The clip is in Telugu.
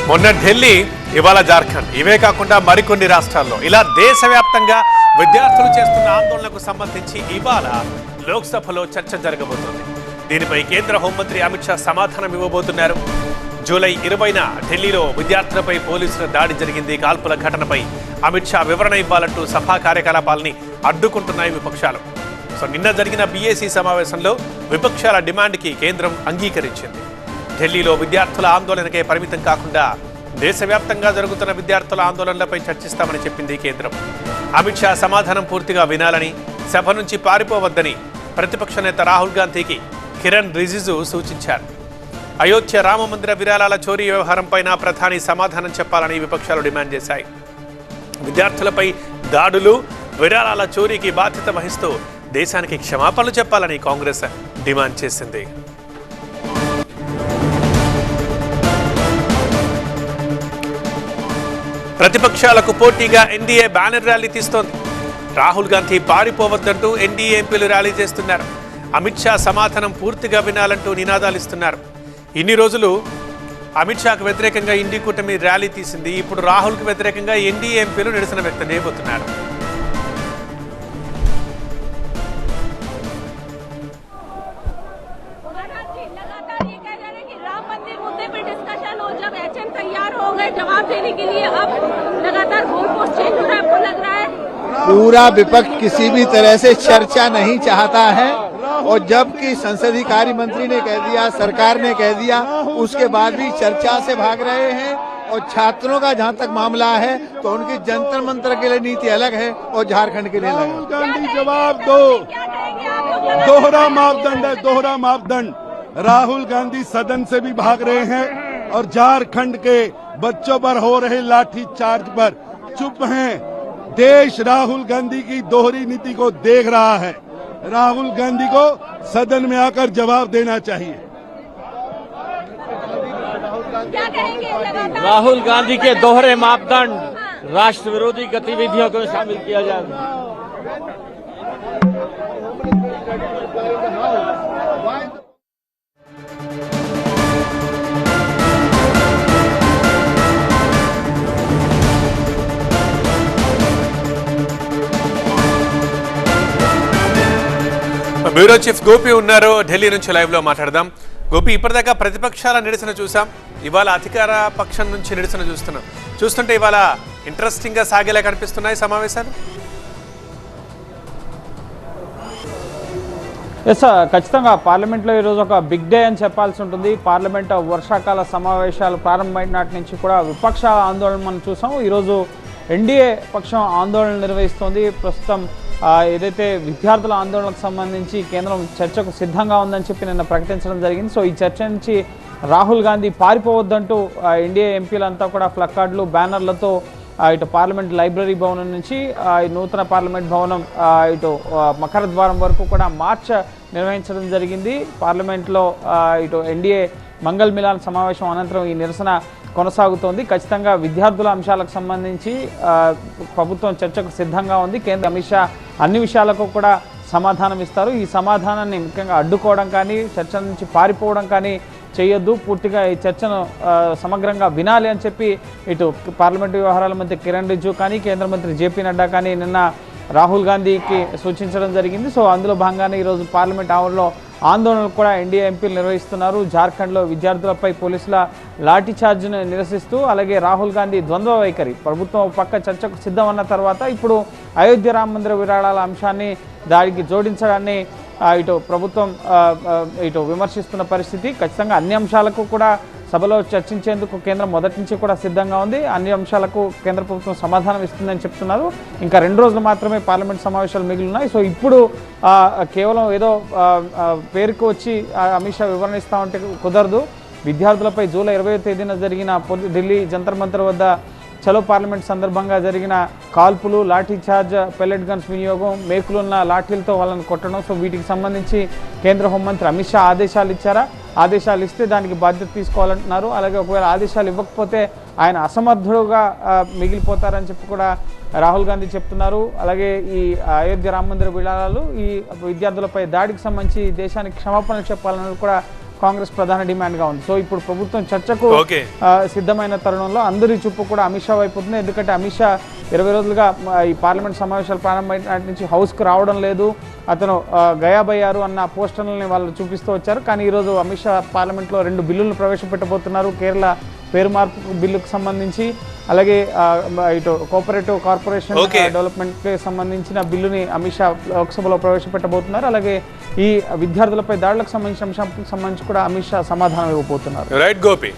మొన్న ఢిల్లీ, ఇవాళ జార్ఖండ్, ఇవే కాకుండా మరికొన్ని రాష్ట్రాల్లో ఇలా దేశవ్యాప్తంగా విద్యార్థులు చేస్తున్న ఆందోళనకు సంబంధించి ఇవాళ లోక్సభలో చర్చ జరగబోతోంది. దీనిపై కేంద్ర హోంమంత్రి అమిత్ షా సమాధానం ఇవ్వబోతున్నారు. జూలై 20న ఢిల్లీలో విద్యార్థులపై పోలీసుల దాడి జరిగింది. కాల్పుల ఘటనపై అమిత్ షా వివరణ ఇవ్వాలంటూ సభా కార్యకలాపాలని అడ్డుకుంటున్నాయి విపక్షాలు. నిన్న జరిగిన బీఏసీ సమావేశంలో విపక్షాల డిమాండ్కి కేంద్రం అంగీకరించింది. ఢిల్లీలో విద్యార్థుల ఆందోళనకే పరిమితం కాకుండా దేశవ్యాప్తంగా జరుగుతున్న విద్యార్థుల ఆందోళనలపై చర్చిస్తామని చెప్పింది కేంద్రం. అమిత్ షా సమాధానం పూర్తిగా వినాలని, సభ నుంచి పారిపోవద్దని ప్రతిపక్ష నేత రాహుల్ గాంధీకి కిరణ్ రిజిజు సూచించారు. అయోధ్య రామమందిర విరాళాల చోరీ వ్యవహారంపైన ప్రధాని సమాధానం చెప్పాలని విపక్షాలు డిమాండ్ చేశాయి. విద్యార్థులపై దాడులు, విరాళాల చోరీకి బాధ్యత వహిస్తూ దేశానికి క్షమాపణలు చెప్పాలని కాంగ్రెస్ డిమాండ్ చేసింది. ప్రతిపక్షాలకు పోటీగా ఎన్డీఏ బ్యానర్ ర్యాలీ తీస్తోంది. రాహుల్ గాంధీ పారిపోవద్దంటూ ఎన్డీఏ ఎంపీలు ర్యాలీ చేస్తున్నారు. అమిత్ షా సమాధానం పూర్తిగా వినాలంటూ నినాదాలు ఇస్తున్నారు. ఇన్ని రోజులు అమిత్ షాకు వ్యతిరేకంగా ఇండి కూటమి ర్యాలీ తీసింది. ఇప్పుడు రాహుల్కు వ్యతిరేకంగా ఎన్డీఏ ఎంపీలు నిరసన వ్యక్తం చేయబోతున్నారు. जवाब देने के लिए अब लगातार गोल पोस्ट चेंज हो रहा है, आपको लग रहा है? पूरा विपक्ष किसी भी तरह से चर्चा नहीं चाहता है और जबकि संसदीय कार्य मंत्री ने कह दिया, सरकार ने कह दिया, उसके बाद भी चर्चा से भाग रहे हैं। और छात्रों का जहां तक मामला है तो उनकी जंतर मंतर के लिए नीति अलग है और झारखंड के लिए अलग है। गांधी जवाब दो, दोहरा मापदंड है, दोहरा मापदंड। राहुल गांधी सदन से भी भाग रहे हैं और झारखंड के बच्चों पर हो रहे लाठी चार्ज पर चुप हैं। देश राहुल गांधी की दोहरी नीति को देख रहा है। राहुल गांधी को सदन में आकर जवाब देना चाहिए। क्या कहेंगे? राहुल गांधी के दोहरे मापदंड, राष्ट्र विरोधी गतिविधियों को शामिल किया जाएगा। బ్యూరో చీఫ్ గోపి ఉన్నారు. ఢిల్లీ నుంచి లైవ్ లో మాట్లాడదాం. గోపి, ఇప్పటిదాకా ప్రతిపక్షాల నిరసన చూసాం, ఇవాళ అధికార పక్షం నుంచి నిరసన చూస్తుంటే ఇవాళ ఇంట్రెస్టింగ్ గా సాగేలా కనిపిస్తున్నాయి సమావేశాలు. ఎస్, ఖచ్చితంగా పార్లమెంట్లో ఈరోజు ఒక బిగ్ డే అని చెప్పాల్సి ఉంటుంది. పార్లమెంట్ వర్షాకాల సమావేశాలు ప్రారంభమైన నాటి నుంచి కూడా విపక్షాల ఆందోళన మనం చూసాము. ఈరోజు ఎన్డీఏ పక్షం ఆందోళన నిర్వహిస్తోంది. ప్రస్తుతం ఏదైతే విద్యార్థుల ఆందోళనకు సంబంధించి కేంద్రం చర్చకు సిద్ధంగా ఉందని చెప్పి నిన్న ప్రకటించడం జరిగింది. సో ఈ చర్చ నుంచి రాహుల్ గాంధీ పారిపోవద్దంటూ ఎన్డీఏ ఎంపీలంతా కూడా ప్లకార్డులు, బ్యానర్లతో ఇటు పార్లమెంట్ లైబ్రరీ భవనం నుంచి నూతన పార్లమెంట్ భవనం ఇటు మకర ద్వారం వరకు కూడా మార్చ్ నిర్వహించడం జరిగింది. పార్లమెంట్లో ఇటు ఎన్డీఏ మంగళ్ మిలాన్ సమావేశం అనంతరం ఈ నిరసన కొనసాగుతోంది. ఖచ్చితంగా విద్యార్థుల అంశాలకు సంబంధించి ప్రభుత్వం చర్చకు సిద్ధంగా ఉంది. కేంద్ర అమిత్ షా అన్ని విషయాలకు కూడా సమాధానం ఇస్తారు. ఈ సమాధానాన్ని ముఖ్యంగా అడ్డుకోవడం కానీ, చర్చ నుంచి పారిపోవడం కానీ చేయొద్దు, పూర్తిగా ఈ చర్చను సమగ్రంగా వినాలి అని చెప్పి ఇటు పార్లమెంటు వ్యవహారాల మంత్రి కిరణ్ రిజిజు కానీ, కేంద్ర మంత్రి జేపీ నడ్డా కానీ నిన్న రాహుల్ గాంధీకి సూచించడం జరిగింది. సో అందులో భాగంగానే ఈరోజు పార్లమెంట్ ఆవరణలో ఆందోళనలు కూడా ఎన్డీఏ ఎంపీలు నిర్వహిస్తున్నారు. జార్ఖండ్లో విద్యార్థులపై పోలీసుల లాఠీ ఛార్జ్ను నిరసిస్తూ, అలాగే రాహుల్ గాంధీ ద్వంద్వ వైఖరి, ప్రభుత్వం పక్క చర్చకు సిద్ధమన్న తర్వాత ఇప్పుడు అయోధ్య రామ మందిర విరాళాల అంశాన్ని దానికి జోడించడాన్ని ఇటు ప్రభుత్వం ఇటు విమర్శిస్తున్న పరిస్థితి. ఖచ్చితంగా అన్ని అంశాలకు కూడా సభలో చర్చించేందుకు కేంద్రం మొదటి నుంచి కూడా సిద్ధంగా ఉంది. అన్ని అంశాలకు కేంద్ర ప్రభుత్వం సమాధానం ఇస్తుందని చెప్తున్నారు. ఇంకా 2 రోజులు మాత్రమే పార్లమెంట్ సమావేశాలు మిగిలి ఉన్నాయి. సో ఇప్పుడు కేవలం ఏదో పేరుకు వచ్చి అమిత్ షా వివరణ ఇస్తామంటే కుదరదు. విద్యార్థులపై జూలై 20వ తేదీన జరిగిన ఢిల్లీ జంతర్ మంతర్ వద్ద చలో పార్లమెంట్ సందర్భంగా జరిగిన కాల్పులు, లాఠీ చార్జ్, పెల్లెట్ గన్స్ వినియోగం, మేకులున్న లాఠీలతో వాళ్ళని కొట్టడం, సో వీటికి సంబంధించి కేంద్ర హోంమంత్రి అమిత్ షా ఆదేశాలు ఇచ్చారా? ఆదేశాలు ఇస్తే దానికి బాధ్యత తీసుకోవాలంటున్నారు. అలాగే ఒకవేళ ఆదేశాలు ఇవ్వకపోతే ఆయన అసమర్థుడుగా మిగిలిపోతారని చెప్పి కూడా రాహుల్ గాంధీ చెప్తున్నారు. అలాగే ఈ అయోధ్య రామ మందిర విరాళాలు, ఈ విద్యార్థులపై దాడికి సంబంధించి దేశానికి క్షమాపణలు చెప్పాలన్నది కూడా కాంగ్రెస్ ప్రధాన డిమాండ్గా ఉంది. సో ఇప్పుడు ప్రభుత్వం చర్చకు ఓకే. సిద్ధమైన తరుణంలో అందరి చూపు కూడా అమిత్ షా వైపు ఉంది. ఎందుకంటే అమిత్ షా 20 రోజులుగా ఈ పార్లమెంట్ సమావేశాలు ప్రారంభమైన నుంచి హౌస్కు రావడం లేదు, అతను గయాబయ్యారు అన్న పోస్టర్లని వాళ్ళు చూపిస్తూ వచ్చారు. కానీ ఈరోజు అమిత్ షా పార్లమెంట్లో 2 బిల్లులను ప్రవేశపెట్టబోతున్నారు. కేరళ పేరు మార్పు బిల్లుకు సంబంధించి, అలాగే ఇటు కోఆపరేటివ్ కార్పొరేషన్ డెవలప్మెంట్కి సంబంధించిన బిల్లుని అమిత్ షా లోక్సభలో ప్రవేశపెట్టబోతున్నారు. అలాగే ఈ విద్యార్థులపై దాడులకు సంబంధించిన అంశానికి సంబంధించి కూడా అమిత్ షా సమాధానం ఇవ్వబోతున్నారు. రైట్ గోపి.